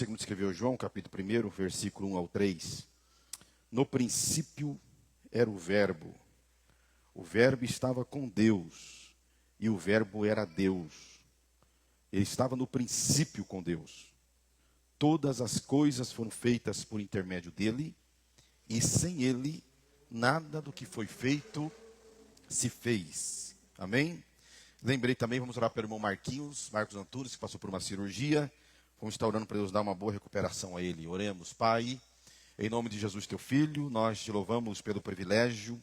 segundo escreveu João, capítulo 1, versículo 1 ao 3. No princípio era o Verbo estava com Deus, e o Verbo era Deus. Ele estava no princípio com Deus. Todas as coisas foram feitas por intermédio dele, e sem ele, nada do que foi feito se fez. Amém? Lembrei também, vamos orar pelo irmão Marcos Antunes, que passou por uma cirurgia. Vamos estar orando para Deus dar uma boa recuperação a ele. Oremos, Pai, em nome de Jesus, teu Filho, nós te louvamos pelo privilégio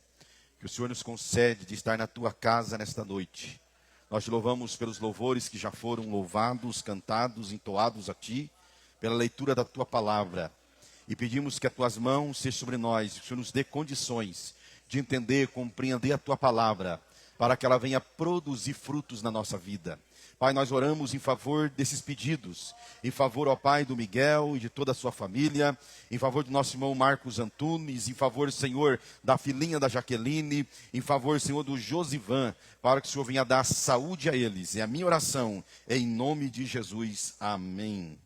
que o Senhor nos concede de estar na tua casa nesta noite. Nós te louvamos pelos louvores que já foram louvados, cantados, entoados a ti, pela leitura da tua palavra. E pedimos que as tuas mãos sejam sobre nós, que o Senhor nos dê condições de entender, compreender a tua palavra, para que ela venha produzir frutos na nossa vida. Pai, nós oramos em favor desses pedidos, em favor, ó Pai, do Miguel e de toda a sua família, em favor do nosso irmão Marcos Antunes, em favor, Senhor, da filhinha da Jaqueline, em favor, Senhor, do Josivan, para que o Senhor venha dar saúde a eles. É a minha oração, é em nome de Jesus. Amém.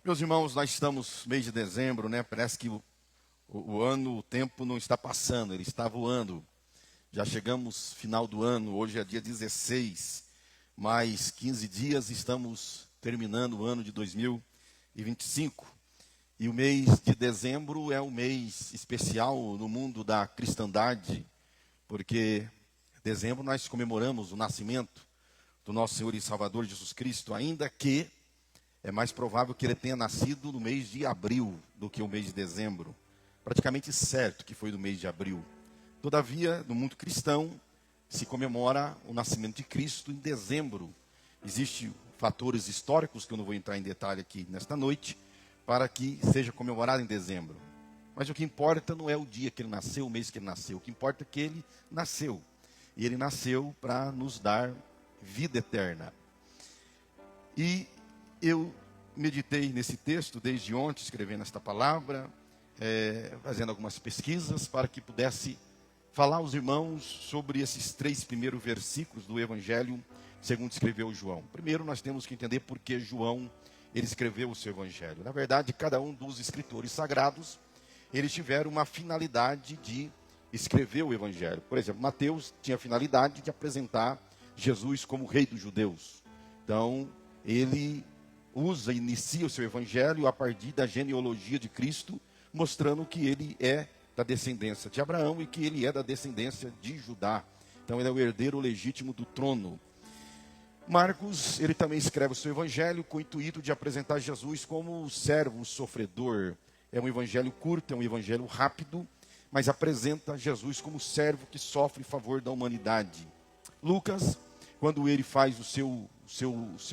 Meus irmãos, nós estamos no mês de dezembro, né? Parece que o tempo não está passando, ele está voando. Já chegamos final do ano, hoje é dia 16, mais 15 dias estamos terminando o ano de 2025. E o mês de dezembro é um mês especial no mundo da cristandade, porque em dezembro nós comemoramos o nascimento do nosso Senhor e Salvador Jesus Cristo, ainda que é mais provável que ele tenha nascido no mês de abril do que o mês de dezembro. Praticamente certo que foi no mês de abril. Todavia, no mundo cristão, se comemora o nascimento de Cristo em dezembro. Existem fatores históricos que eu não vou entrar em detalhe aqui nesta noite, para que seja comemorado em dezembro. Mas o que importa não é o dia que ele nasceu, o mês que ele nasceu. O que importa é que ele nasceu. E ele nasceu para nos dar vida eterna. E eu meditei nesse texto desde ontem, escrevendo esta palavra, fazendo algumas pesquisas para que pudesse falar aos irmãos sobre esses 3 primeiros versículos do Evangelho, segundo escreveu João. Primeiro, nós temos que entender por que João ele escreveu o seu Evangelho. Na verdade, cada um dos escritores sagrados, eles tiveram uma finalidade de escrever o Evangelho. Por exemplo, Mateus tinha a finalidade de apresentar Jesus como rei dos judeus. Então, ele inicia o seu Evangelho a partir da genealogia de Cristo, mostrando que ele é da descendência de Abraão e que ele é da descendência de Judá. Então ele é o herdeiro legítimo do trono. Marcos, ele também escreve o seu evangelho com o intuito de apresentar Jesus como o servo sofredor. É um evangelho curto, é um evangelho rápido, mas apresenta Jesus como servo que sofre em favor da humanidade. Lucas, quando ele faz o seu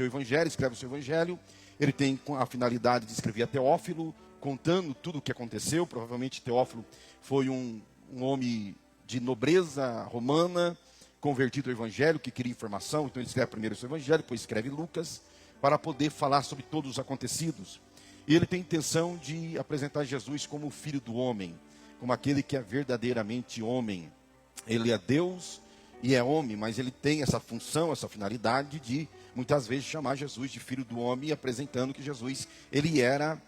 evangelho, escreve o seu evangelho, ele tem a finalidade de escrever a Teófilo, contando tudo o que aconteceu. Provavelmente Teófilo foi um homem de nobreza romana, convertido ao evangelho, que queria informação. Então ele escreve primeiro o seu evangelho, depois escreve Lucas, para poder falar sobre todos os acontecidos. E ele tem a intenção de apresentar Jesus como o Filho do homem, como aquele que é verdadeiramente homem. Ele é Deus e é homem, mas ele tem essa função, essa finalidade de, muitas vezes, chamar Jesus de Filho do homem, apresentando que Jesus, ele era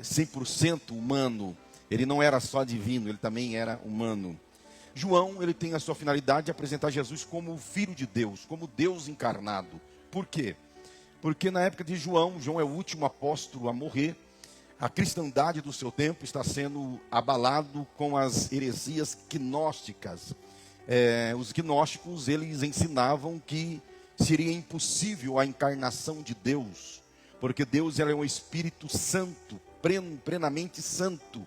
100% humano. Ele não era só divino, ele também era humano. João, ele tem a sua finalidade de apresentar Jesus como o Filho de Deus, como Deus encarnado. Por quê? Porque na época de João é o último apóstolo a morrer. A cristandade do seu tempo está sendo abalado com as heresias gnósticas. Os gnósticos, eles ensinavam que seria impossível a encarnação de Deus, porque Deus é um Espírito Santo, plenamente santo,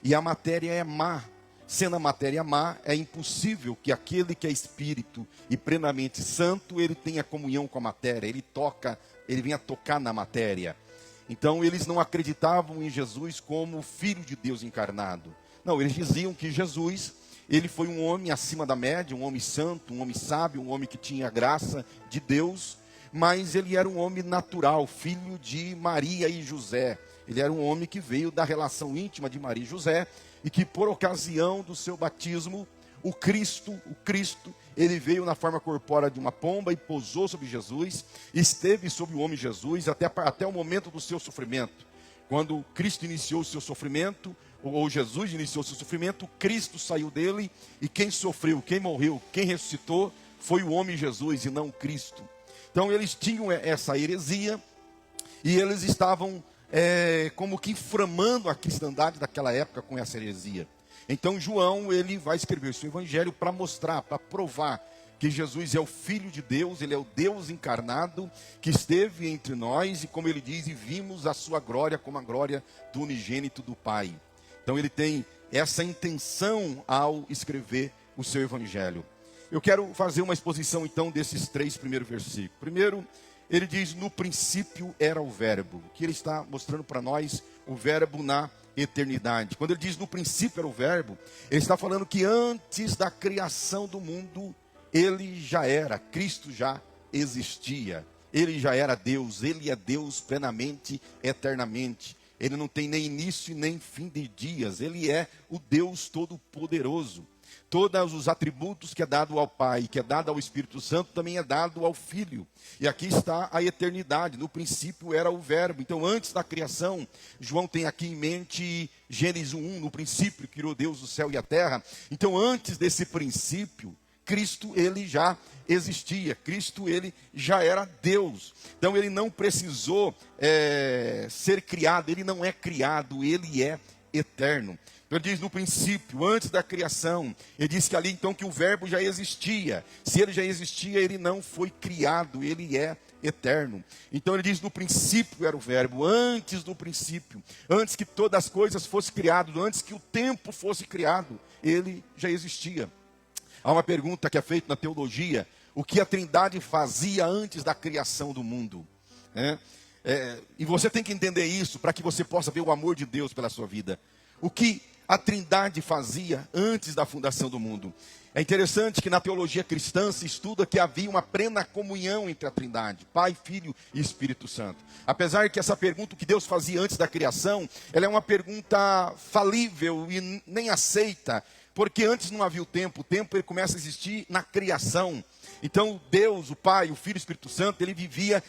e a matéria é má. Sendo a matéria má, é impossível que aquele que é Espírito e plenamente santo, ele tenha comunhão com a matéria, ele venha tocar na matéria. Então eles não acreditavam em Jesus como Filho de Deus encarnado. Não, eles diziam que Jesus, ele foi um homem acima da média, um homem santo, um homem sábio, um homem que tinha a graça de Deus, mas ele era um homem natural, filho de Maria e José. Ele era um homem que veio da relação íntima de Maria e José, e que por ocasião do seu batismo, o Cristo, ele veio na forma corpórea de uma pomba e pousou sobre Jesus, esteve sobre o homem Jesus até o momento do seu sofrimento. Quando Cristo iniciou o seu sofrimento, ou Jesus iniciou o seu sofrimento, Cristo saiu dele, e quem sofreu, quem morreu, quem ressuscitou, foi o homem Jesus e não Cristo. Então eles tinham essa heresia, e eles estavam como que inflamando a cristandade daquela época com essa heresia. Então João, ele vai escrever o seu evangelho para mostrar, para provar que Jesus é o Filho de Deus, ele é o Deus encarnado, que esteve entre nós, e como ele diz, e vimos a sua glória como a glória do unigênito do Pai. Então ele tem essa intenção ao escrever o seu evangelho. Eu quero fazer uma exposição então desses 3 primeiros versículos. Primeiro, ele diz, no princípio era o verbo, que ele está mostrando para nós o verbo na eternidade. Quando ele diz no princípio era o verbo, ele está falando que antes da criação do mundo, ele já era, Cristo já existia, ele já era Deus, ele é Deus plenamente, eternamente. Ele não tem nem início nem fim de dias, ele é o Deus Todo-Poderoso. Todos os atributos que é dado ao Pai, que é dado ao Espírito Santo, também é dado ao Filho. E aqui está a eternidade. No princípio era o verbo. Então, antes da criação, João tem aqui em mente Gênesis 1, no princípio criou Deus o céu e a terra. Então, antes desse princípio, Cristo, ele já existia. Cristo, ele já era Deus. Então, ele não precisou ser criado. Ele não é criado, ele é eterno. Ele diz no princípio, antes da criação, ele diz que ali então que o verbo já existia. Se ele já existia, ele não foi criado, ele é eterno. Então ele diz no princípio era o verbo, antes do princípio, antes que todas as coisas fossem criadas, antes que o tempo fosse criado, ele já existia. Há uma pergunta que é feita na teologia, o que a Trindade fazia antes da criação do mundo? E você tem que entender isso para que você possa ver o amor de Deus pela sua vida. O que a Trindade fazia antes da fundação do mundo? É interessante que na teologia cristã se estuda que havia uma plena comunhão entre a Trindade, Pai, Filho e Espírito Santo. Apesar que essa pergunta, o que Deus fazia antes da criação, ela é uma pergunta falível e nem aceita, porque antes não havia o tempo ele começa a existir na criação. Então Deus, o Pai, o Filho e o Espírito Santo, ele vivia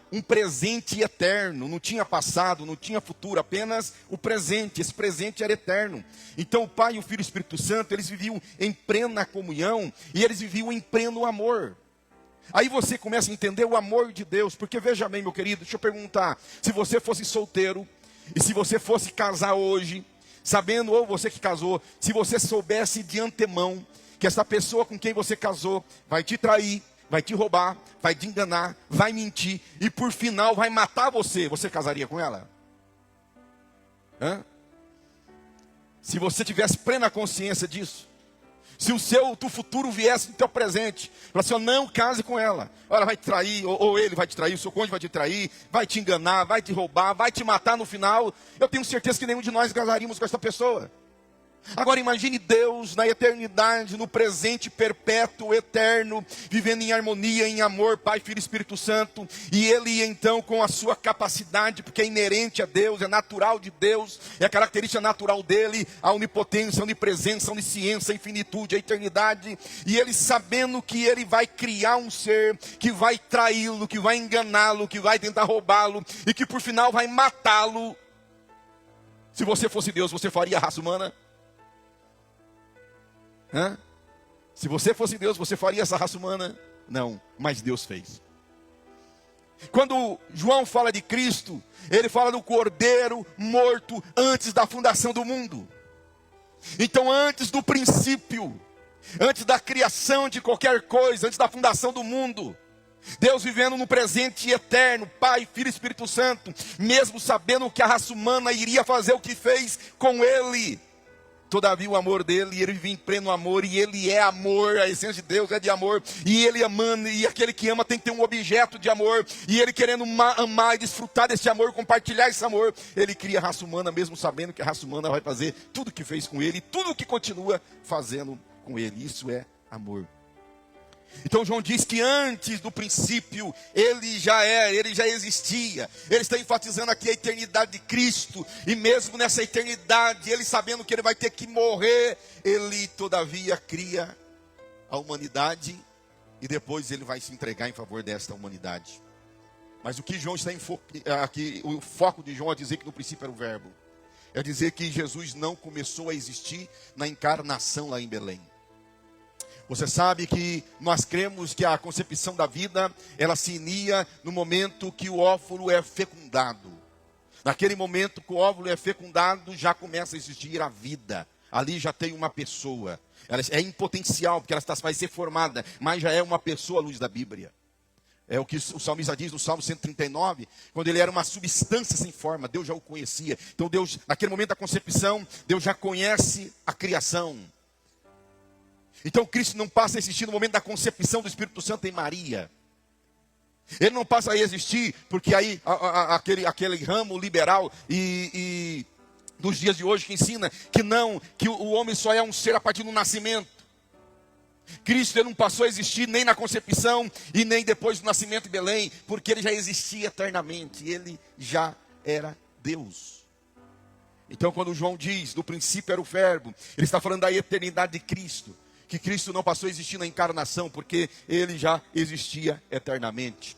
um presente eterno, não tinha passado, não tinha futuro, apenas o presente, esse presente era eterno. Então o Pai, o Filho e o Espírito Santo, eles viviam em plena comunhão, e eles viviam em pleno amor. Aí você começa a entender o amor de Deus, porque veja bem, meu querido, deixa eu perguntar, se você fosse solteiro, e se você fosse casar hoje, sabendo, ou você que casou, se você soubesse de antemão, que essa pessoa com quem você casou, vai te trair, vai te roubar, vai te enganar, vai mentir, e por final vai matar você, você casaria com ela? Se você tivesse plena consciência disso, se o teu futuro viesse no teu presente, fala assim, não case com ela, ela vai te trair, ou ele vai te trair, o seu cônjuge vai te trair, vai te enganar, vai te roubar, vai te matar no final, eu tenho certeza que nenhum de nós casaríamos com essa pessoa. Agora imagine Deus na eternidade, no presente perpétuo, eterno, vivendo em harmonia, em amor, Pai, Filho e Espírito Santo, e Ele então com a sua capacidade, porque é inerente a Deus, é natural de Deus, é a característica natural dEle, a onipotência, a onipresença, a onisciência, a infinitude, a eternidade, e Ele sabendo que Ele vai criar um ser, que vai traí-lo, que vai enganá-lo, que vai tentar roubá-lo, e que por final vai matá-lo. Se você fosse Deus, você faria a raça humana? Se você fosse Deus, você faria essa raça humana? Não, mas Deus fez. Quando João fala de Cristo, ele fala do Cordeiro morto antes da fundação do mundo. Então antes do princípio, antes da criação de qualquer coisa, antes da fundação do mundo, Deus vivendo no presente eterno, Pai, Filho e Espírito Santo, mesmo sabendo que a raça humana iria fazer o que fez com Ele, todavia o amor dele, ele vive em pleno amor, e ele é amor, a essência de Deus é de amor, e ele amando, e aquele que ama tem que ter um objeto de amor, e ele querendo amar e desfrutar desse amor, compartilhar esse amor, ele cria a raça humana, mesmo sabendo que a raça humana vai fazer tudo o que fez com ele, e tudo o que continua fazendo com ele, isso é amor. Então João diz que antes do princípio, ele já existia. Ele está enfatizando aqui a eternidade de Cristo. E mesmo nessa eternidade, ele sabendo que ele vai ter que morrer, ele todavia cria a humanidade e depois ele vai se entregar em favor desta humanidade. Mas o que João está aqui, o foco de João é dizer que no princípio era o verbo. É dizer que Jesus não começou a existir na encarnação lá em Belém. Você sabe que nós cremos que a concepção da vida, ela se inicia no momento que o óvulo é fecundado. Naquele momento que o óvulo é fecundado, já começa a existir a vida. Ali já tem uma pessoa. Ela é impotencial, porque ela vai ser formada, mas já é uma pessoa à luz da Bíblia. É o que o salmista diz no Salmo 139, quando ele era uma substância sem forma, Deus já o conhecia. Então Deus, naquele momento da concepção, Deus já conhece a criação. Então Cristo não passa a existir no momento da concepção do Espírito Santo em Maria. Ele não passa a existir porque aí aquele ramo liberal e dos dias de hoje que ensina que o homem só é um ser a partir do nascimento. Cristo ele não passou a existir nem na concepção e nem depois do nascimento em Belém, porque ele já existia eternamente, ele já era Deus. Então quando João diz, no princípio era o verbo, ele está falando da eternidade de Cristo, que Cristo não passou a existir na encarnação, porque ele já existia eternamente.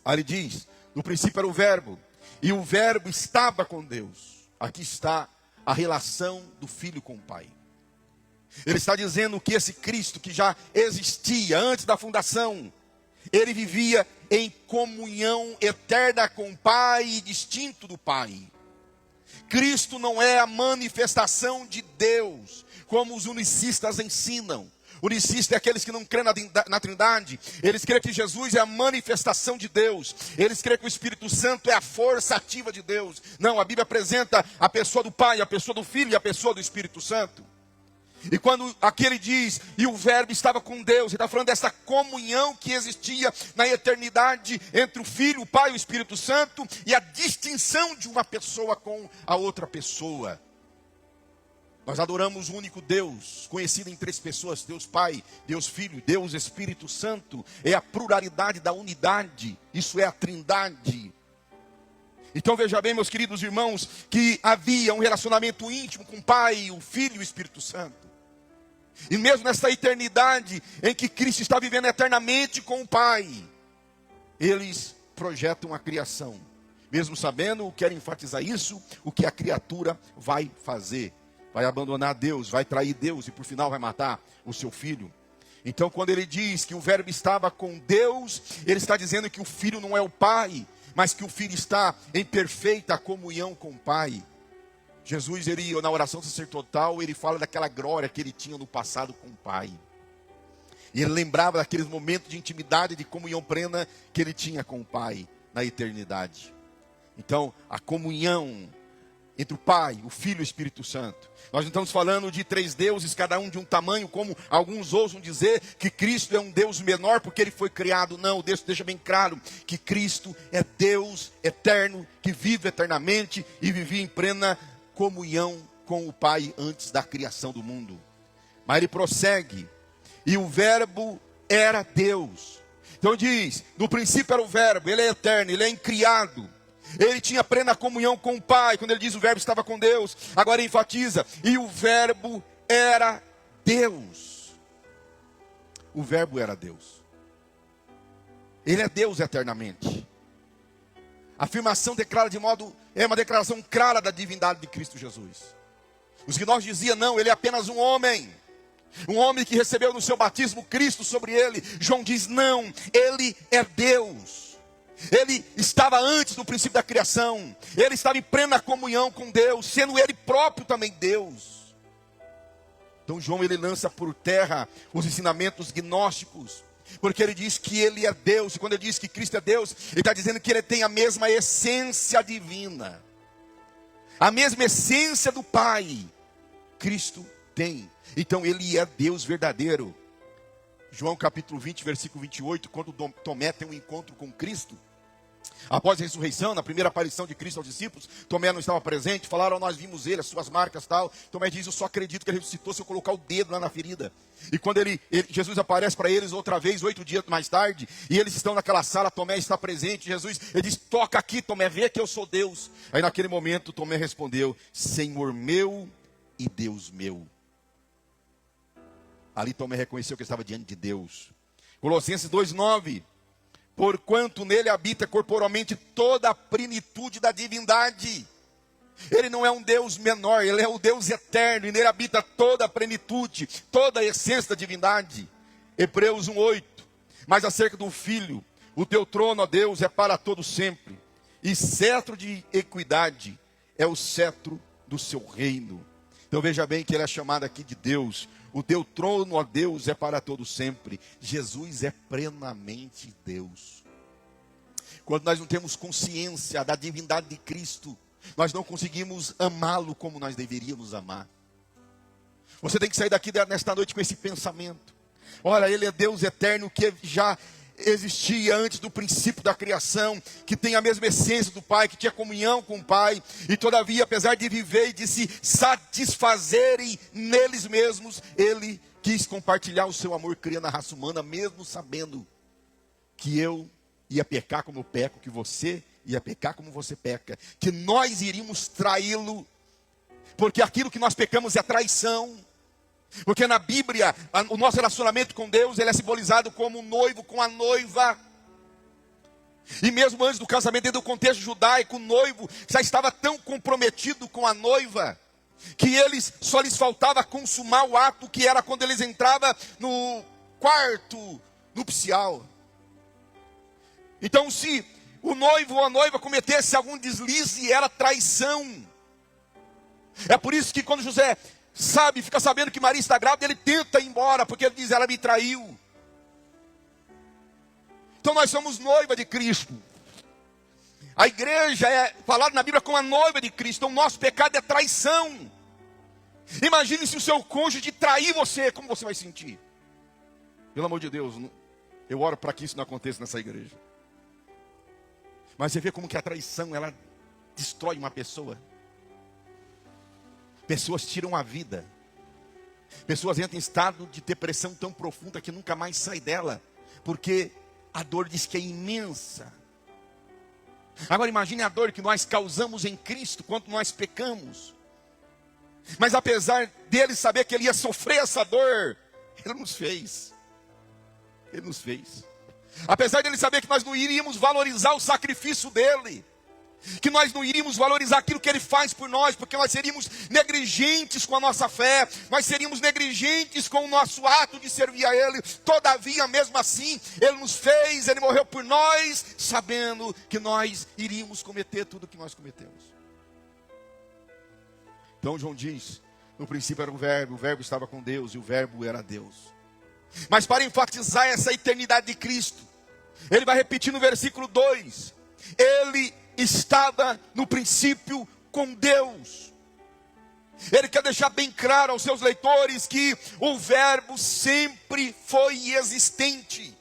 Aí ele diz, no princípio era o verbo, e o verbo estava com Deus. Aqui está a relação do Filho com o Pai. Ele está dizendo que esse Cristo que já existia antes da fundação, ele vivia em comunhão eterna com o Pai e distinto do Pai. Cristo não é a manifestação de Deus, como os unicistas ensinam. Unicista é aqueles que não creem na Trindade. Eles creem que Jesus é a manifestação de Deus. Eles creem que o Espírito Santo é a força ativa de Deus. Não, a Bíblia apresenta a pessoa do Pai, a pessoa do Filho e a pessoa do Espírito Santo. E quando aqui ele diz, e o verbo estava com Deus, ele está falando dessa comunhão que existia na eternidade entre o Filho, o Pai e o Espírito Santo, e a distinção de uma pessoa com a outra pessoa. Nós adoramos o único Deus, conhecido em três pessoas, Deus Pai, Deus Filho, Deus Espírito Santo. É a pluralidade da unidade, isso é a Trindade. Então veja bem, meus queridos irmãos, que havia um relacionamento íntimo com o Pai, o Filho e o Espírito Santo. E mesmo nessa eternidade em que Cristo está vivendo eternamente com o Pai, eles projetam a criação. Mesmo sabendo, querem enfatizar isso, o que a criatura vai fazer. Vai abandonar Deus, vai trair Deus e por final vai matar o seu filho. Então quando ele diz que o verbo estava com Deus, ele está dizendo que o filho não é o Pai, mas que o filho está em perfeita comunhão com o Pai. Jesus, na oração sacerdotal, ele fala daquela glória que ele tinha no passado com o Pai. E ele lembrava daqueles momentos de intimidade, de comunhão plena que ele tinha com o Pai na eternidade. Então, a comunhão entre o Pai, o Filho e o Espírito Santo. Nós não estamos falando de três deuses, cada um de um tamanho, como alguns ousam dizer, que Cristo é um Deus menor porque ele foi criado. Não, Deus deixa bem claro que Cristo é Deus eterno, que vive eternamente e vivia em plena comunhão com o Pai antes da criação do mundo. Mas ele prossegue, e o verbo era Deus. Então diz, no princípio era o verbo, ele é eterno, ele é incriado. Ele tinha plena comunhão com o Pai. Quando ele diz o verbo estava com Deus, agora ele enfatiza, e o verbo era Deus. O verbo era Deus. Ele é Deus eternamente. A afirmação declara é uma declaração clara da divindade de Cristo Jesus. Os gnósticos diziam, não, ele é apenas um homem que recebeu no seu batismo Cristo sobre ele. João diz, não, ele é Deus. Ele estava antes do princípio da criação. Ele estava em plena comunhão com Deus, sendo ele próprio também Deus. Então João ele lança por terra os ensinamentos gnósticos, porque ele diz que ele é Deus. E quando ele diz que Cristo é Deus, ele está dizendo que ele tem a mesma essência divina, a mesma essência do Pai. Cristo tem. Então ele é Deus verdadeiro. João capítulo 20, versículo 28, quando Tomé tem um encontro com Cristo, após a ressurreição, na primeira aparição de Cristo aos discípulos, Tomé não estava presente, falaram, nós vimos ele, as suas marcas tal. Tomé diz, eu só acredito que ele ressuscitou se eu colocar o dedo lá na ferida. E quando Jesus aparece para eles outra vez, 8 dias mais tarde, e eles estão naquela sala, Tomé está presente, ele diz, toca aqui Tomé, vê que eu sou Deus. Aí naquele momento Tomé respondeu, Senhor meu e Deus meu. Ali Tomé reconheceu que estava diante de Deus. Colossenses 2:9. Porquanto nele habita corporalmente toda a plenitude da divindade. Ele não é um Deus menor, ele é o Deus eterno, e nele habita toda a plenitude, toda a essência da divindade. Hebreus 1:8. Mas acerca do Filho, o teu trono, ó Deus, é para todo sempre, e cetro de equidade é o cetro do seu reino. Então veja bem que ele é chamado aqui de Deus. O teu trono, ó Deus, é para todo sempre. Jesus é plenamente Deus. Quando nós não temos consciência da divindade de Cristo, nós não conseguimos amá-lo como nós deveríamos amar. Você tem que sair daqui nesta noite com esse pensamento. Olha, ele é Deus eterno que já existia antes do princípio da criação, que tem a mesma essência do Pai, que tinha comunhão com o Pai, e todavia, apesar de viver e de se satisfazerem neles mesmos, ele quis compartilhar o seu amor criando a raça humana, mesmo sabendo que eu ia pecar como eu peco, que você ia pecar como você peca, que nós iríamos traí-lo, porque aquilo que nós pecamos é traição. Porque na Bíblia, o nosso relacionamento com Deus, ele é simbolizado como um noivo com a noiva. E mesmo antes do casamento, dentro do contexto judaico, o noivo já estava tão comprometido com a noiva, que só lhes faltava consumar o ato, que era quando eles entravam no quarto nupcial. Então, se o noivo ou a noiva cometesse algum deslize, era traição. É por isso que quando José fica sabendo que Maria está grávida, ele tenta ir embora, porque ele diz, ela me traiu. Então nós somos noiva de Cristo. A igreja é falada na Bíblia como a noiva de Cristo. Então o nosso pecado é traição. Imagine se o seu cônjuge trair você, como você vai sentir? Pelo amor de Deus, eu oro para que isso não aconteça nessa igreja. Mas você vê como que a traição, ela destrói uma pessoa. Pessoas tiram a vida. Pessoas entram em estado de depressão tão profunda que nunca mais sai dela, porque a dor diz que é imensa. Agora imagine a dor que nós causamos em Cristo quando nós pecamos. Mas apesar dele saber que ele ia sofrer essa dor, ele nos fez. Ele nos fez. Apesar dele saber que nós não iríamos valorizar o sacrifício dele, que nós não iríamos valorizar aquilo que ele faz por nós, porque nós seríamos negligentes com a nossa fé, nós seríamos negligentes com o nosso ato de servir a ele. Todavia, mesmo assim, ele nos fez, ele morreu por nós, sabendo que nós iríamos cometer tudo que nós cometemos. Então João diz, no princípio era o verbo estava com Deus, e o verbo era Deus. Mas para enfatizar essa eternidade de Cristo, ele vai repetir no versículo 2, ele estava no princípio com Deus. Ele quer deixar bem claro aos seus leitores que o verbo sempre foi existente,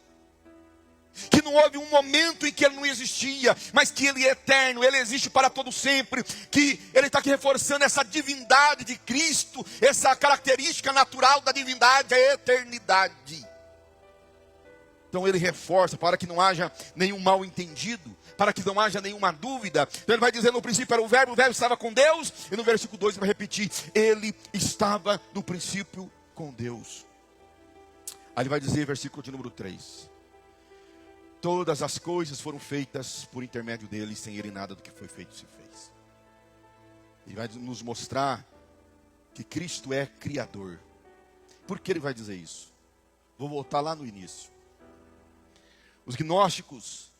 que não houve um momento em que ele não existia, mas que ele é eterno, ele existe para todo sempre, que ele está aqui reforçando essa divindade de Cristo, essa característica natural da divindade, a eternidade. Então ele reforça para que não haja nenhum mal entendido, para que não haja nenhuma dúvida. Então ele vai dizer, no princípio era o verbo estava com Deus, e no versículo 2 ele vai repetir, ele estava no princípio com Deus. Aí ele vai dizer, versículo de número 3, todas as coisas foram feitas por intermédio dele, sem ele nada do que foi feito se fez. Ele vai nos mostrar que Cristo é Criador. Por que ele vai dizer isso? Vou voltar lá no início. Os gnósticos,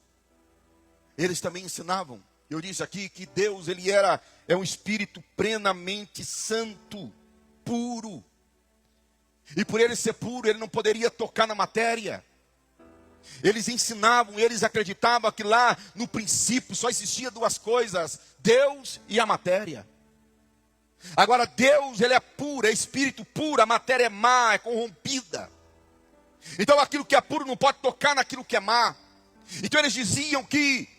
eles também ensinavam, eu disse aqui que Deus, ele é um espírito plenamente santo, puro. E por ele ser puro, ele não poderia tocar na matéria. Eles ensinavam, eles acreditavam que lá no princípio só existia duas coisas, Deus e a matéria. Agora Deus, ele é puro, é espírito puro, a matéria é má, é corrompida. Então aquilo que é puro não pode tocar naquilo que é má. Então eles diziam que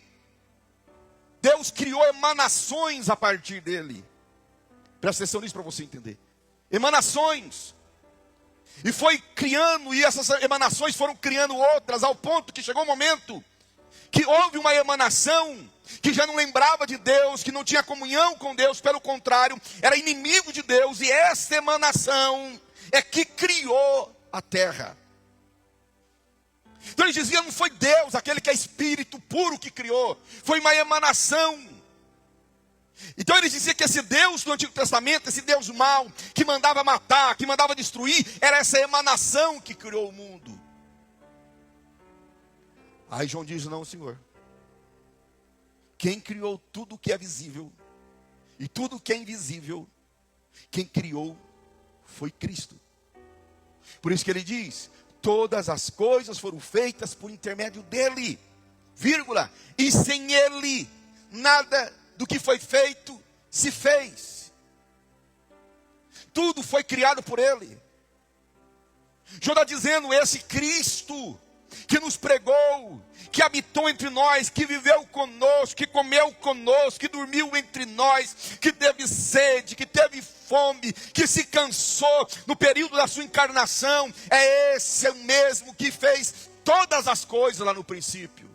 Deus criou emanações a partir dele. Presta atenção nisso para você entender. Emanações. E foi criando, e essas emanações foram criando outras, ao ponto que chegou um momento que houve uma emanação que já não lembrava de Deus, que não tinha comunhão com Deus, pelo contrário, era inimigo de Deus, e essa emanação é que criou a terra. Então ele dizia, não foi Deus, aquele que é espírito puro, que criou, foi uma emanação. Então ele dizia que esse Deus do Antigo Testamento, esse Deus mau, que mandava matar, que mandava destruir, era essa emanação que criou o mundo. Aí João diz, não, Senhor. Quem criou tudo que é visível e tudo que é invisível, quem criou foi Cristo. Por isso que ele diz, todas as coisas foram feitas por intermédio dele, vírgula, e sem ele, nada do que foi feito se fez. Tudo foi criado por ele. João está dizendo, esse Cristo que nos pregou, que habitou entre nós, que viveu conosco, que comeu conosco, que dormiu entre nós, que teve sede, que teve fome, que se cansou no período da sua encarnação, é esse o mesmo que fez todas as coisas lá no princípio.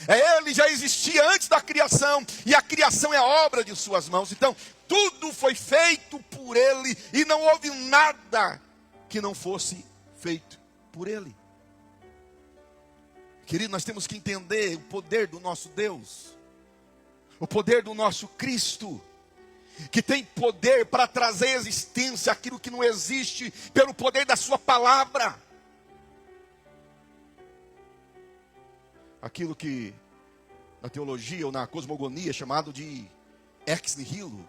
Ele já existia antes da criação, e a criação é obra de suas mãos. Então, tudo foi feito por ele, e não houve nada que não fosse feito por ele. Querido, nós temos que entender o poder do nosso Deus, o poder do nosso Cristo, que tem poder para trazer à existência aquilo que não existe, pelo poder da sua palavra. Aquilo que na teologia ou na cosmogonia é chamado de ex nihilo,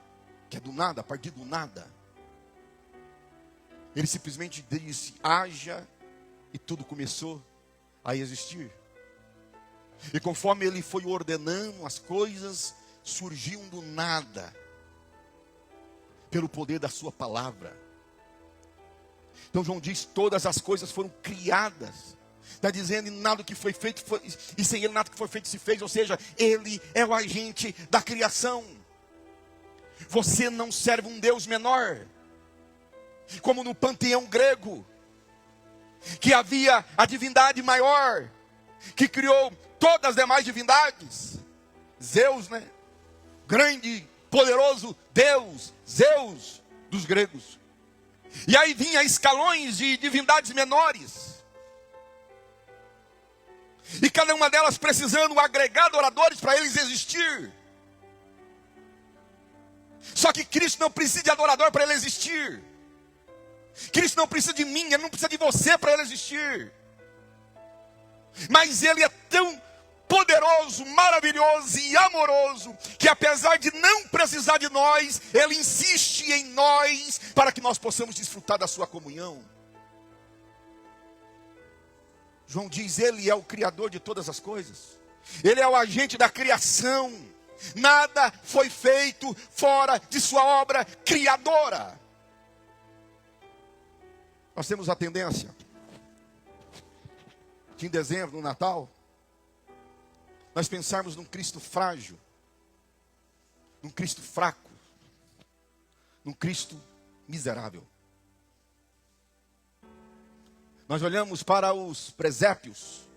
que é do nada, a partir do nada. Ele simplesmente disse, haja, e tudo começou a existir. E conforme ele foi ordenando, as coisas surgiam do nada, pelo poder da sua palavra. Então João diz, todas as coisas foram criadas. Está dizendo, nada que foi feito, e sem ele nada que foi feito se fez. Ou seja, ele é o agente da criação. Você não serve um Deus menor, como no panteão grego, que havia a divindade maior, que criou todas as demais divindades. Zeus, né? Grande, poderoso Deus, Zeus dos gregos. E aí vinha escalões de divindades menores, e cada uma delas precisando agregar adoradores para eles existir. Só que Cristo não precisa de adorador para ele existir. Cristo não precisa de mim, ele não precisa de você para ele existir. Mas ele é tão poderoso, maravilhoso e amoroso, que apesar de não precisar de nós, ele insiste em nós, para que nós possamos desfrutar da sua comunhão. João diz, ele é o criador de todas as coisas. Ele é o agente da criação. Nada foi feito fora de sua obra criadora. Nós temos a tendência de, em dezembro, no Natal, nós pensarmos num Cristo frágil, num Cristo fraco, num Cristo miserável. Nós olhamos para os presépios,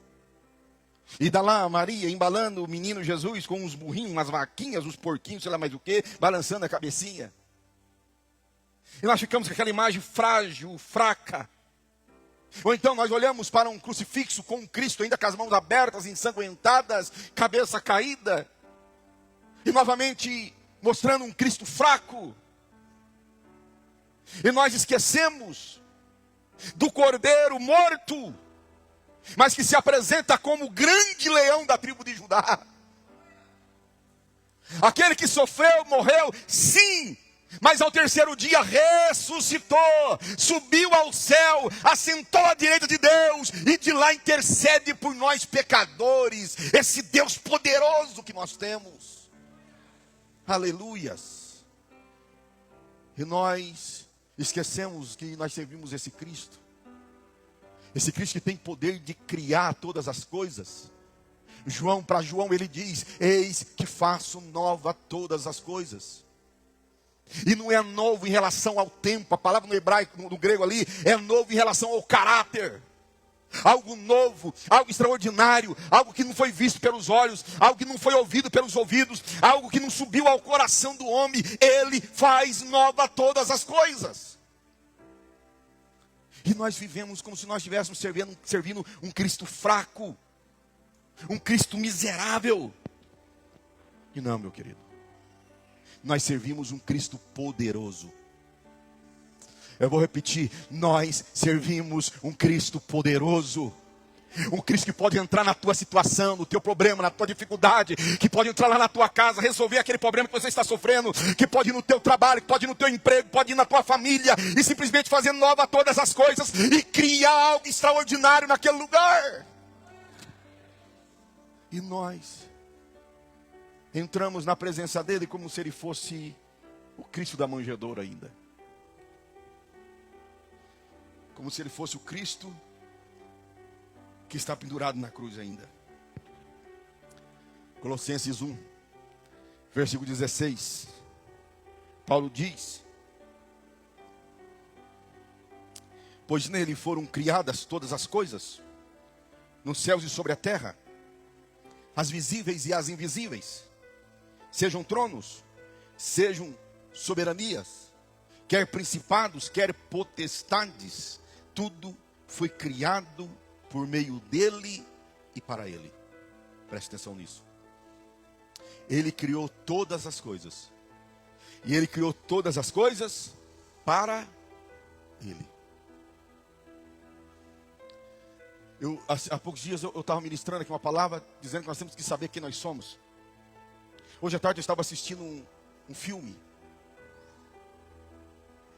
e dá lá a Maria embalando o menino Jesus com uns burrinhos, umas vaquinhas, uns porquinhos, sei lá mais o que, balançando a cabecinha. E nós ficamos com aquela imagem frágil, fraca. Ou então nós olhamos para um crucifixo com um Cristo ainda com as mãos abertas, ensanguentadas, cabeça caída, e novamente mostrando um Cristo fraco. E nós esquecemos do Cordeiro morto, mas que se apresenta como o grande leão da tribo de Judá. Aquele que sofreu, morreu, sim, mas ao terceiro dia ressuscitou, subiu ao céu, assentou à direita de Deus, e de lá intercede por nós pecadores. Esse Deus poderoso que nós temos. Aleluias. E nós esquecemos que nós servimos esse Cristo. Esse Cristo que tem poder de criar todas as coisas. Para João ele diz, eis que faço nova todas as coisas. E não é novo em relação ao tempo, a palavra no hebraico, no grego ali, é novo em relação ao caráter. Algo novo, algo extraordinário, algo que não foi visto pelos olhos, algo que não foi ouvido pelos ouvidos, algo que não subiu ao coração do homem. Ele faz nova todas as coisas. E nós vivemos como se nós estivéssemos servindo um Cristo fraco, um Cristo miserável. E não, meu querido, nós servimos um Cristo poderoso. Eu vou repetir, nós servimos um Cristo poderoso. Um Cristo que pode entrar na tua situação, no teu problema, na tua dificuldade, que pode entrar lá na tua casa, resolver aquele problema que você está sofrendo, que pode ir no teu trabalho, que pode ir no teu emprego, pode ir na tua família, e simplesmente fazer nova todas as coisas, e criar algo extraordinário naquele lugar. E nós entramos na presença dele como se ele fosse o Cristo da manjedoura ainda. Como se ele fosse o Cristo que está pendurado na cruz ainda. Colossenses 1, versículo 16. Paulo diz: pois nele foram criadas todas as coisas, nos céus e sobre a terra, as visíveis e as invisíveis, sejam tronos, sejam soberanias, quer principados, quer potestades, tudo foi criado por meio dele e para ele. Preste atenção nisso. Ele criou todas as coisas. E ele criou todas as coisas para ele. Há poucos dias eu estava ministrando aqui uma palavra dizendo que nós temos que saber quem nós somos. Hoje à tarde eu estava assistindo um filme.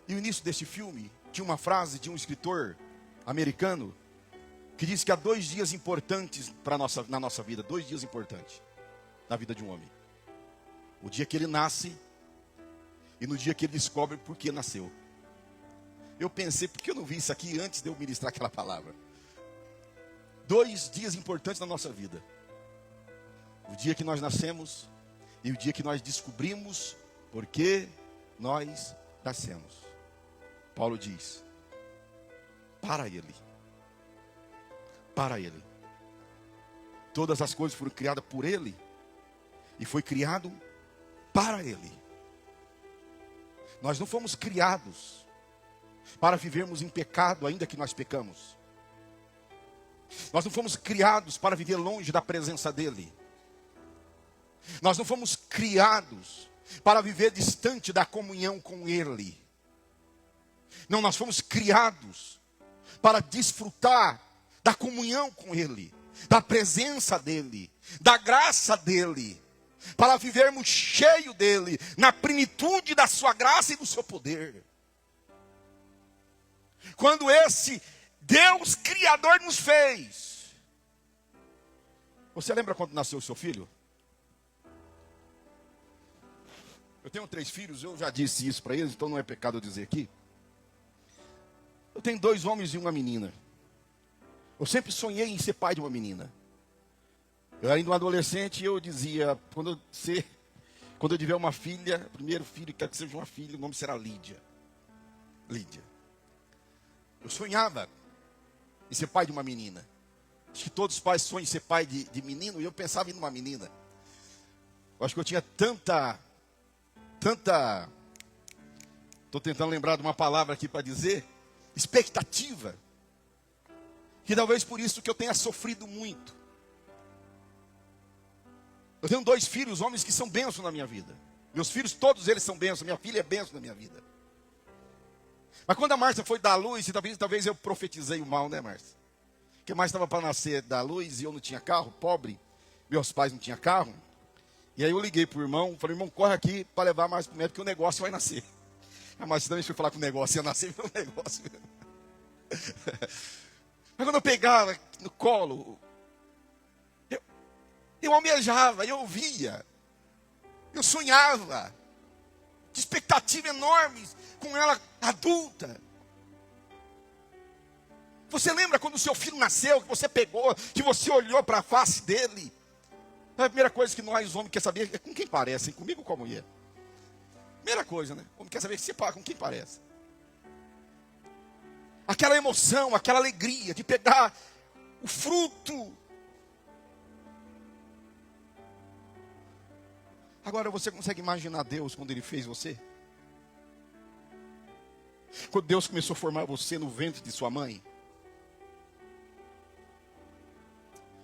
E o início deste filme tinha uma frase de um escritor americano que diz que há 2 dias importantes na nossa vida. 2 dias importantes na vida de um homem. O dia que ele nasce e no dia que ele descobre por que nasceu. Eu pensei, por que eu não vi isso aqui antes de eu ministrar aquela palavra? 2 dias importantes na nossa vida. O dia que nós nascemos e o dia que nós descobrimos por que nós nascemos. Paulo diz: para ele. Para ele. Todas as coisas foram criadas por ele. E foi criado para ele. Nós não fomos criados para vivermos em pecado, ainda que nós pecamos. Nós não fomos criados para viver longe da presença dele. Nós não fomos criados para viver distante da comunhão com ele. Não, nós fomos criados para desfrutar da comunhão com ele, da presença dele, da graça dele, para vivermos cheio dele, na plenitude da sua graça e do seu poder. Quando esse Deus Criador nos fez, você lembra quando nasceu o seu filho? Eu tenho 3 filhos, eu já disse isso para eles, então não é pecado eu dizer aqui. Eu tenho 2 homens e uma menina. Eu sempre sonhei em ser pai de uma menina. Eu era ainda um adolescente e eu dizia, quando eu tiver uma filha, primeiro filho, quero que seja uma filha, o nome será Lídia. Lídia. Eu sonhava em ser pai de uma menina. Acho que todos os pais sonham em ser pai de menino, e eu pensava em uma menina. Eu acho que eu tinha tanta, estou tentando lembrar de uma palavra aqui para dizer, expectativa, que talvez por isso que eu tenha sofrido muito. Eu tenho 2 filhos, homens que são bênçãos na minha vida. Meus filhos, todos eles são bênçãos. Minha filha é bênção na minha vida. Mas quando a Márcia foi dar luz, e talvez eu profetizei o mal, né, Márcia? Porque mais estava para nascer dar luz e eu não tinha carro, pobre. Meus pais não tinham carro. E aí eu liguei para o irmão, falei, irmão, corre aqui para levar a Márcia para o médico, que o negócio vai nascer. A Márcia também foi falar que o negócio ia nascer, viu o negócio. Mas quando eu pegava no colo, eu almejava, eu ouvia, eu sonhava, de expectativa enorme com ela adulta. Você lembra quando o seu filho nasceu, que você pegou, que você olhou para a face dele? A primeira coisa que nós, homens, quer saber é com quem parece, comigo ou com a mulher? Primeira coisa, né? O homem quer saber com quem parece. Aquela emoção, aquela alegria de pegar o fruto. Agora você consegue imaginar Deus quando Ele fez você? Quando Deus começou a formar você no ventre de sua mãe.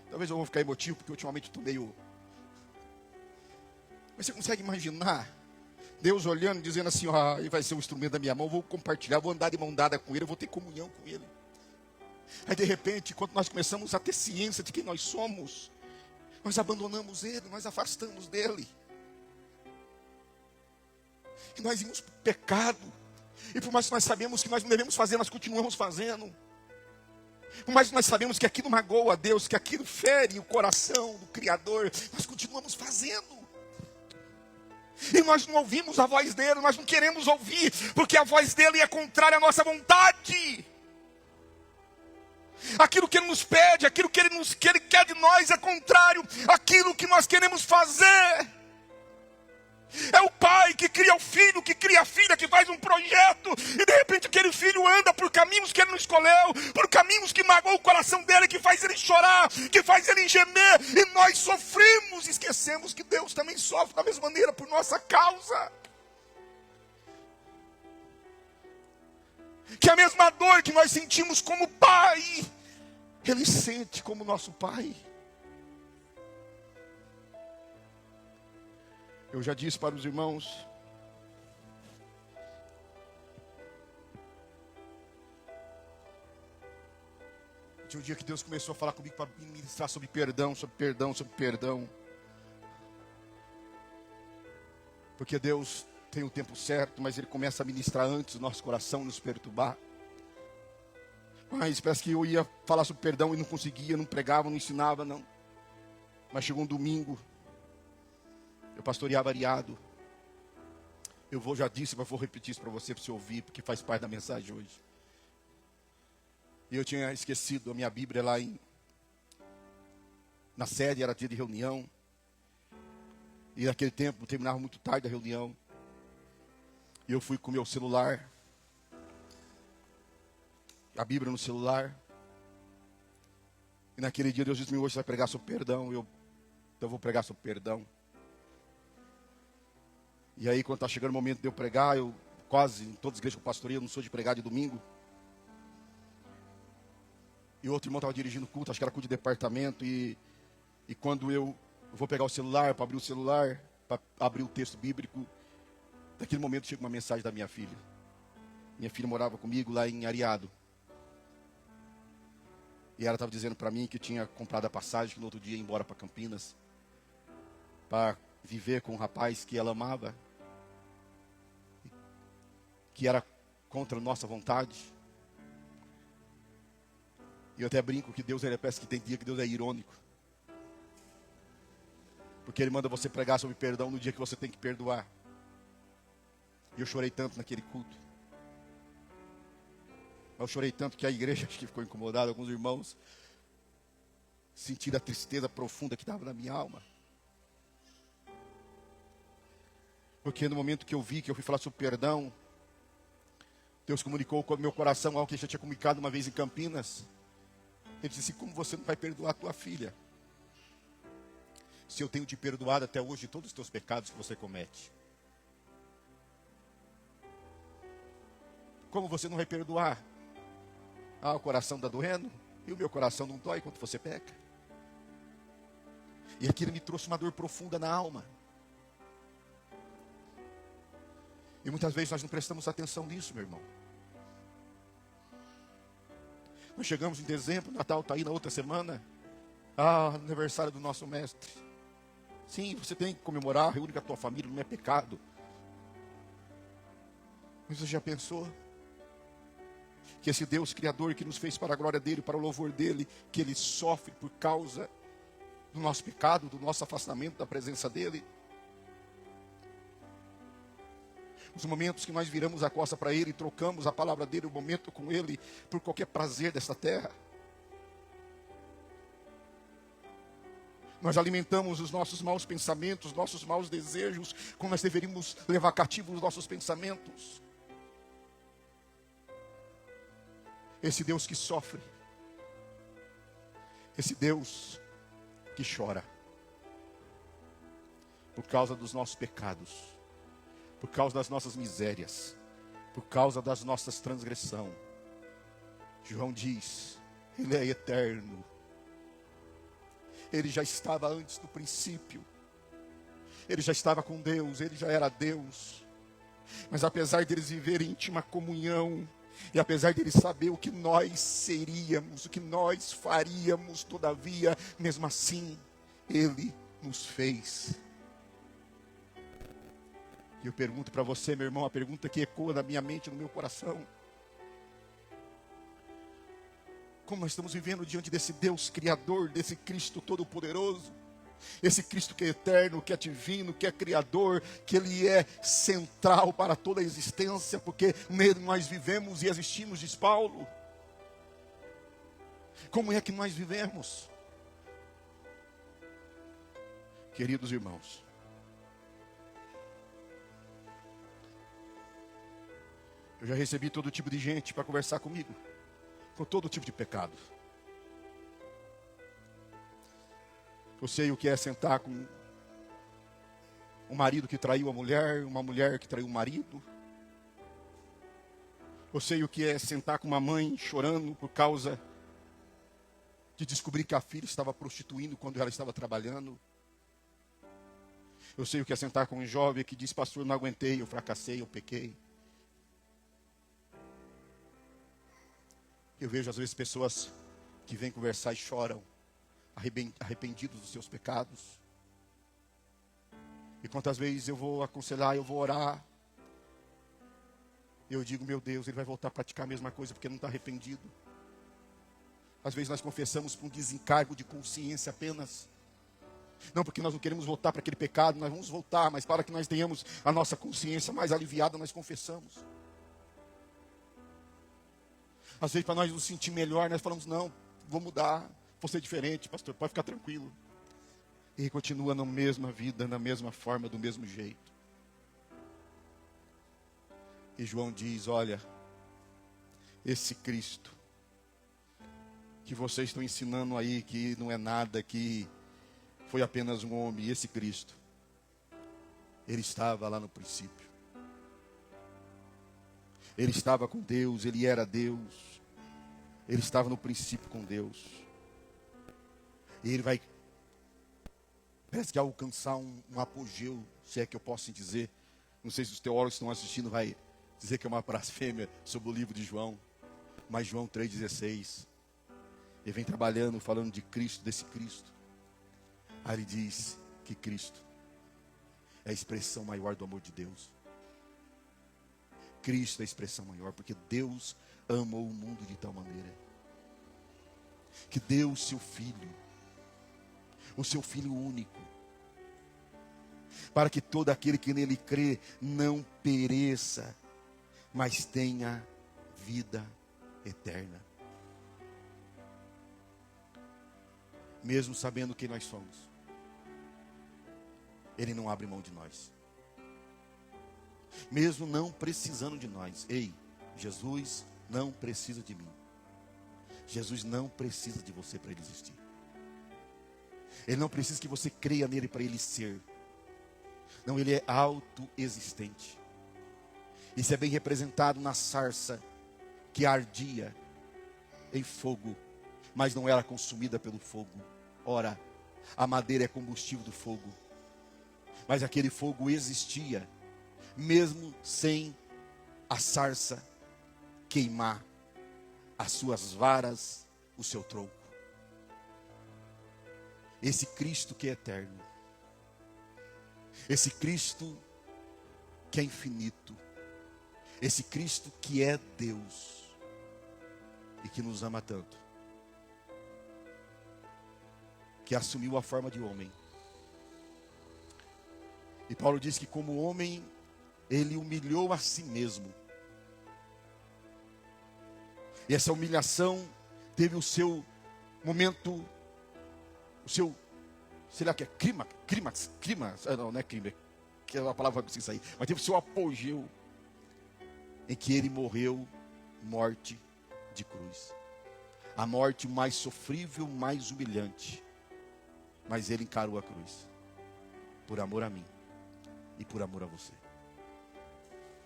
Talvez eu vou ficar emotivo, porque ultimamente estou meio... Mas você consegue imaginar Deus olhando e dizendo assim, ele vai ser o instrumento da minha mão, vou compartilhar, vou andar de mão dada com ele, vou ter comunhão com ele. Aí de repente, quando nós começamos a ter ciência de quem nós somos, nós abandonamos ele, nós afastamos dele. E nós íamos para o pecado. E por mais que nós sabemos que nós não devemos fazer, nós continuamos fazendo. Por mais que nós sabemos que aquilo magoa a Deus, que aquilo fere o coração do Criador, nós continuamos fazendo. E nós não ouvimos a voz dele, nós não queremos ouvir, porque a voz dele é contrária à nossa vontade. Aquilo que ele nos pede, aquilo que ele quer de nós é contrário àquilo que nós queremos fazer. É o pai que cria o filho, que cria a filha, que faz um projeto, e de repente aquele filho anda por caminhos que ele não escolheu, por caminhos que magoam o coração dele, que faz ele chorar, que faz ele gemer, e nós sofremos, esquecemos que Deus também sofre da mesma maneira por nossa causa. Que a mesma dor que nós sentimos como pai, ele sente como nosso pai. Eu já disse para os irmãos, tinha um dia que Deus começou a falar comigo para ministrar sobre perdão, sobre perdão, sobre perdão. Porque Deus tem o tempo certo, mas Ele começa a ministrar antes o nosso coração, nos perturbar. Mas parece que eu ia falar sobre perdão e não conseguia, não pregava, não ensinava, não. Mas chegou um domingo, eu pastoreava Ariado. Já disse, mas vou repetir isso para você ouvir, porque faz parte da mensagem hoje. E eu tinha esquecido a minha Bíblia lá na sede, era dia de reunião. E naquele tempo, terminava muito tarde a reunião. E eu fui com o meu celular, a Bíblia no celular. E naquele dia Deus disse: hoje você vai pregar sobre perdão. Então eu vou pregar sobre perdão. E aí quando está chegando o momento de eu pregar, eu quase em todas as igrejas que eu pastorei, eu não sou de pregar de domingo. E outro irmão estava dirigindo culto, acho que era culto de departamento. E quando eu vou pegar o celular, para abrir o celular, para abrir o texto bíblico, naquele momento chega uma mensagem da minha filha. Minha filha morava comigo lá em Ariado. E ela estava dizendo para mim que tinha comprado a passagem, que no outro dia ia embora para Campinas, para viver com um rapaz que ela amava, que era contra a nossa vontade. E eu até brinco que Deus, ele parece que tem dia que Deus é irônico. Porque Ele manda você pregar sobre perdão no dia que você tem que perdoar. E eu chorei tanto naquele culto. Eu chorei tanto que a igreja acho que ficou incomodada. Alguns irmãos sentiram a tristeza profunda que estava na minha alma. Porque no momento que eu vi, que eu fui falar sobre perdão, Deus comunicou com o meu coração algo que Ele já tinha comunicado uma vez em Campinas. Ele disse: como você não vai perdoar a tua filha? Se eu tenho te perdoado até hoje todos os teus pecados que você comete. Como você não vai perdoar? O coração está doendo, e o meu coração não dói quando você peca. E aquilo me trouxe uma dor profunda na alma. E muitas vezes nós não prestamos atenção nisso, meu irmão. Nós chegamos em dezembro, Natal está aí na outra semana. Aniversário do nosso mestre. Sim, você tem que comemorar, reúne com a tua família, não é pecado. Mas você já pensou que esse Deus Criador que nos fez para a glória dEle, para o louvor dEle, que Ele sofre por causa do nosso pecado, do nosso afastamento da presença dEle? Os momentos que nós viramos a costa para Ele, trocamos a palavra dEle, o momento com Ele, por qualquer prazer desta terra. Nós alimentamos os nossos maus pensamentos, os nossos maus desejos, como nós deveríamos levar cativos os nossos pensamentos. Esse Deus que sofre, esse Deus que chora, por causa dos nossos pecados, por causa das nossas misérias, por causa das nossas transgressões. João diz, Ele é eterno. Ele já estava antes do princípio. Ele já estava com Deus, Ele já era Deus. Mas apesar de eles viverem íntima comunhão, e apesar de Ele saber o que nós seríamos, o que nós faríamos, todavia, mesmo assim, Ele nos fez. E eu pergunto para você, meu irmão, a pergunta que ecoa na minha mente, no meu coração: como nós estamos vivendo diante desse Deus Criador, desse Cristo Todo-Poderoso, esse Cristo que é eterno, que é divino, que é Criador, que Ele é central para toda a existência, porque nele nós vivemos e existimos, diz Paulo. Como é que nós vivemos? Queridos irmãos, eu já recebi todo tipo de gente para conversar comigo, com todo tipo de pecado. Eu sei o que é sentar com um marido que traiu a mulher, uma mulher que traiu o marido. Eu sei o que é sentar com uma mãe chorando por causa de descobrir que a filha estava prostituindo quando ela estava trabalhando. Eu sei o que é sentar com um jovem que diz: pastor, não aguentei, eu fracassei, eu pequei. Eu vejo às vezes pessoas que vêm conversar e choram, arrependidos dos seus pecados. E quantas vezes eu vou aconselhar, eu vou orar, eu digo: meu Deus, ele vai voltar a praticar a mesma coisa porque não está arrependido. Às vezes nós confessamos por um desencargo de consciência apenas. Não porque nós não queremos voltar para aquele pecado, nós vamos voltar, mas para que nós tenhamos a nossa consciência mais aliviada, nós confessamos. Às vezes para nós nos sentir melhor, nós falamos: não, vou mudar, vou ser diferente, pastor, pode ficar tranquilo. E continua na mesma vida, na mesma forma, do mesmo jeito. E João diz: olha, esse Cristo que vocês estão ensinando aí, que não é nada, que foi apenas um homem, esse Cristo, Ele estava lá no princípio. Ele estava com Deus, Ele era Deus. Ele estava no princípio com Deus. E Ele vai, parece que alcançar um apogeu, se é que eu posso dizer. Não sei se os teólogos que estão assistindo vai dizer que é uma blasfêmia sobre o livro de João. Mas João 3,16, ele vem trabalhando, falando de Cristo, desse Cristo. Aí ele diz que Cristo é a expressão maior do amor de Deus. Cristo é a expressão maior, porque Deus amou o mundo de tal maneira que deu o seu Filho único, para que todo aquele que nele crê não pereça, mas tenha vida eterna. Mesmo sabendo quem nós somos, Ele não abre mão de nós. Mesmo não precisando de nós. Ei, Jesus não precisa de mim. Jesus não precisa de você para Ele existir. Ele não precisa que você creia nele para Ele ser. Não, Ele é autoexistente. Isso é bem representado na sarça que ardia em fogo, mas não era consumida pelo fogo. Ora, a madeira é combustível do fogo. Mas aquele fogo existia, mesmo sem a sarça queimar as suas varas, o seu tronco. Esse Cristo que é eterno, esse Cristo que é infinito, esse Cristo que é Deus e que nos ama tanto, que assumiu a forma de homem. E Paulo diz que como homem, ele humilhou a si mesmo. E essa humilhação teve o seu momento, o seu, sei lá o que é, clímax, não é clímax, que é a palavra que vai conseguir sair, mas teve o seu apogeu, em que ele morreu morte de cruz. A morte mais sofrível, mais humilhante. Mas ele encarou a cruz, por amor a mim e por amor a você.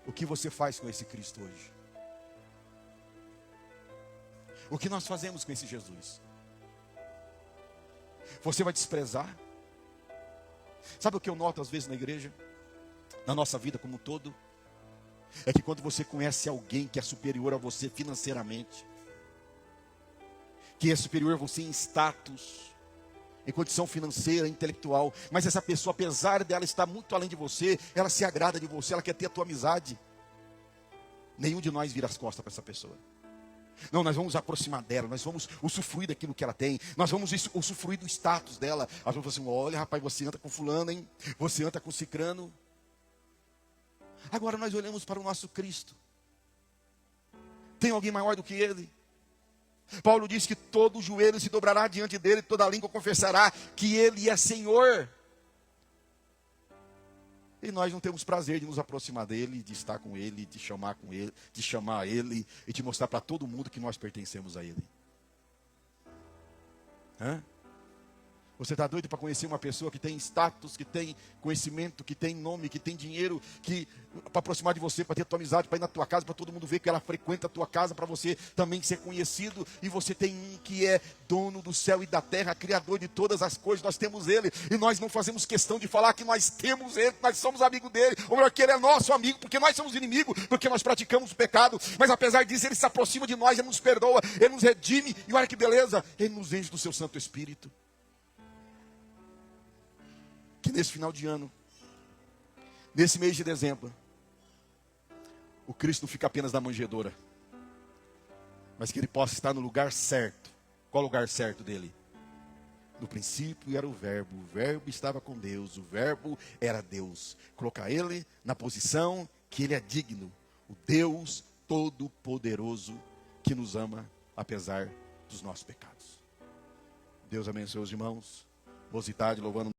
O que você faz com esse Cristo hoje? O que nós fazemos com esse Jesus? Você vai desprezar? Sabe o que eu noto às vezes na igreja? Na nossa vida como um todo? É que quando você conhece alguém que é superior a você financeiramente, que é superior a você em status, em condição financeira, intelectual, mas essa pessoa, apesar dela estar muito além de você, ela se agrada de você, ela quer ter a tua amizade. Nenhum de nós vira as costas para essa pessoa. Não, nós vamos aproximar dela, nós vamos usufruir daquilo que ela tem, nós vamos usufruir do status dela. Nós vamos falar assim: olha, rapaz, você anda com fulano, hein? Você anda com cicrano. Agora nós olhamos para o nosso Cristo. Tem alguém maior do que Ele? Paulo diz que todo joelho se dobrará diante dele, toda língua confessará que Ele é Senhor. E nós não temos prazer de nos aproximar dele, de estar com ele, de chamar com ele, de chamar ele e de mostrar para todo mundo que nós pertencemos a ele. Hã? Você está doido para conhecer uma pessoa que tem status, que tem conhecimento, que tem nome, que tem dinheiro, para aproximar de você, para ter tua amizade, para ir na tua casa, para todo mundo ver que ela frequenta a tua casa, para você também ser conhecido. E você tem um que é dono do céu e da terra, criador de todas as coisas. Nós temos ele, e nós não fazemos questão de falar que nós temos ele, que nós somos amigos dele, ou melhor, que ele é nosso amigo, porque nós somos inimigos, porque nós praticamos o pecado. Mas apesar disso, ele se aproxima de nós, ele nos perdoa, ele nos redime, e olha que beleza, ele nos enche do seu Santo Espírito. Que nesse final de ano, nesse mês de dezembro, o Cristo não fica apenas na manjedoura, mas que ele possa estar no lugar certo. Qual o lugar certo dele? No princípio era o Verbo estava com Deus, o Verbo era Deus. Colocar ele na posição que ele é digno, o Deus Todo-Poderoso que nos ama apesar dos nossos pecados. Deus abençoe os irmãos. Boa tarde, louvando